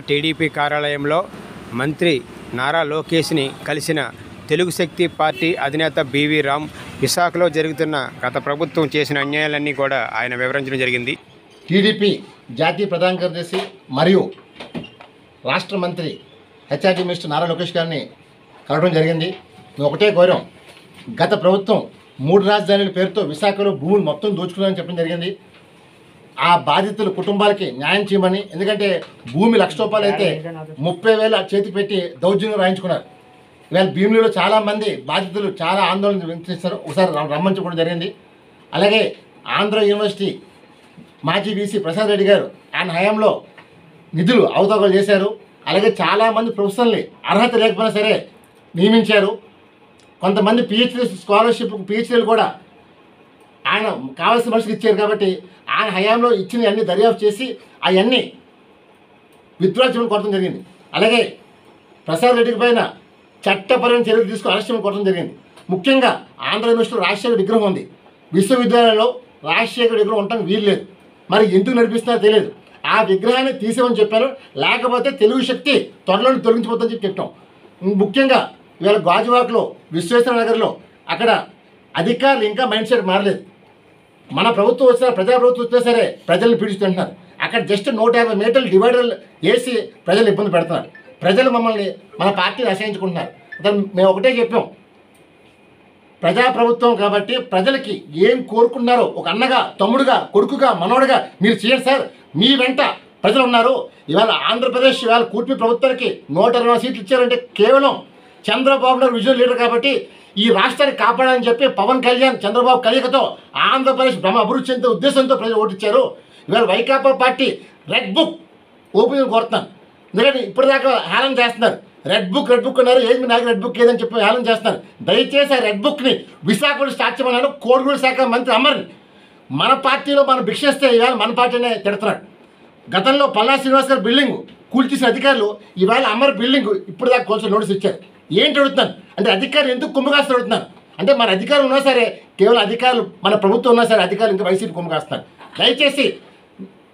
TDP కార్యాలయంలో మంత్రి నారా లోకేష్ని కలిసిన తెలుగు శక్తి పార్టీ అధినేత బివి రామ్ విశాఖలో జరుగుతున్న గత ప్రభుత్వం చేసిన అన్యాయాలన్నీ కూడా ఆయన వివరించడం జరిగింది. టీడీపీ జాతీయ ప్రధాన కార్యదర్శి మరియు రాష్ట్ర మంత్రి హెచ్ఆర్డీ మినిస్టర్ నారా లోకేష్ గారిని కలవడం జరిగింది. ఒకటే కోరాం, గత ప్రభుత్వం 3 రాజధానుల పేరుతో విశాఖలో భూములు మొత్తం దోచుకున్నారని చెప్పడం జరిగింది. ఆ బాధితుల కుటుంబాలకి న్యాయం చేయమని, ఎందుకంటే భూమి ₹1,00,000 అయితే 30,000 చేతికి పెట్టి దౌర్జన్యం రాయించుకున్నారు. ఇవాళ భీమిలిలో చాలామంది బాధితులు చాలా ఆందోళన వ్యక్తిస్తారు. ఒకసారి రమ్మించడం జరిగింది. అలాగే ఆంధ్ర యూనివర్సిటీ మాజీ వీసీ ప్రసాద్ రెడ్డి గారు ఆయన హయాంలో నిధులు అవతవకలు చేశారు. అలాగే చాలామంది ప్రొఫెసర్ని అర్హత లేకపోయినా సరే నియమించారు. కొంతమంది పిహెచ్డీ స్కాలర్షిప్ పిహెచ్డీలు కూడా ఆయన కావాల్సిన మనిషికి ఇచ్చారు. కాబట్టి ఆయన హయాంలో ఇచ్చిన అన్ని దర్యాప్తు చేసి అవన్నీ విత్డ్రా చేయడం కొట్టడం జరిగింది. అలాగే ప్రసాద్ రెడ్డి పైన చట్టపరమైన చర్యలు తీసుకుని అరెస్ట్ చేయడం కొట్టడం జరిగింది. ముఖ్యంగా ఆంధ్ర యూనివర్సిటీలో రాజశేఖర్ విగ్రహం ఉంది. విశ్వవిద్యాలయంలో రాజశేఖర్ విగ్రహం ఉండటానికి వీలు లేదు. మరి ఎందుకు నడిపిస్తున్నారో తెలియదు. ఆ విగ్రహాన్ని తీసేమని చెప్పారు. లేకపోతే తెలుగు శక్తి త్వరలో తొలగించిపోతుందని చెప్పాం. ముఖ్యంగా ఇవాళ గాజువాకలో విశ్వేశ్వర నగర్లో అక్కడ అధికారులు ఇంకా మైండ్ సెట్ మారలేదు. మన ప్రభుత్వం వచ్చినా ప్రజాప్రభుత్వం వచ్చినా సరే ప్రజల్ని పీడిస్తుంటున్నారు. అక్కడ జస్ట్ 150 మీటర్లు డివైడర్లు వేసి ప్రజలు ఇబ్బంది పెడుతున్నారు. ప్రజలు మమ్మల్ని మన పార్టీని అసహించుకుంటున్నారు. మేము ఒకటే చెప్పాం, ప్రజాప్రభుత్వం కాబట్టి ప్రజలకి ఏం కోరుకున్నారో ఒక అన్నగా, తమ్ముడుగా, కొడుకుగా, మనవడుగా మీరు చేయండి సార్. మీ వెంట ప్రజలు ఉన్నారు. ఇవాళ ఆంధ్రప్రదేశ్ ఇవాళ కూటమి ప్రభుత్వానికి 120 సీట్లు ఇచ్చారంటే కేవలం చంద్రబాబు నాయుడు విజన్ లీడర్ కాబట్టి ఈ రాష్ట్రాన్ని కాపాడాలని చెప్పి పవన్ కళ్యాణ్ చంద్రబాబు కలయికతో ఆంధ్రప్రదేశ్ అభివృద్ధి చెందే ఉద్దేశంతో ప్రజలు ఓటిచ్చారు. ఇవాళ Vaikapa party red book open కోరుతున్నాను. ఎందుకంటే ఇప్పటిదాకా హేళన చేస్తున్నారు. రెడ్ బుక్ అన్నారు. ఏది నాకు రెడ్ బుక్ ఏదని చెప్పి హేళన చేస్తున్నారు. దయచేసి ఆ రెడ్ బుక్ని విశాఖలో స్టార్ట్ చేయమన్నాను. కోడిగూడు శాఖ మంత్రి అమర్ని మన పార్టీలో మనం భిక్షిస్తే ఇవాళ మన పార్టీనే తిడుతున్నాడు. గతంలో పల్లా శ్రీనివాస్ గారు బిల్డింగ్ కూల్చేసిన అధికారులు ఇవాళ అమర్ బిల్డింగ్ ఇప్పుడు దాకా కొంచెం నోటీస్ ఇచ్చారు. ఏంటి అడుగుతున్నాను అంటే అధికారులు ఎందుకు కుమ్మకాస్తూ అడుగుతున్నారు అంటే మన అధికారులు ఉన్నా సరే, కేవలం అధికారులు మన ప్రభుత్వం ఉన్నా సరే అధికారులు ఇంకా వైసీపీ కుమ్మకాస్తున్నారు. దయచేసి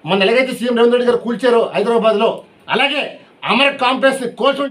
మన ఎలాగైతే సీఎం రేవంత్ రెడ్డి గారు కూల్చారో హైదరాబాద్లో, అలాగే అమర్ కాంప్లెక్స్ కోల్చు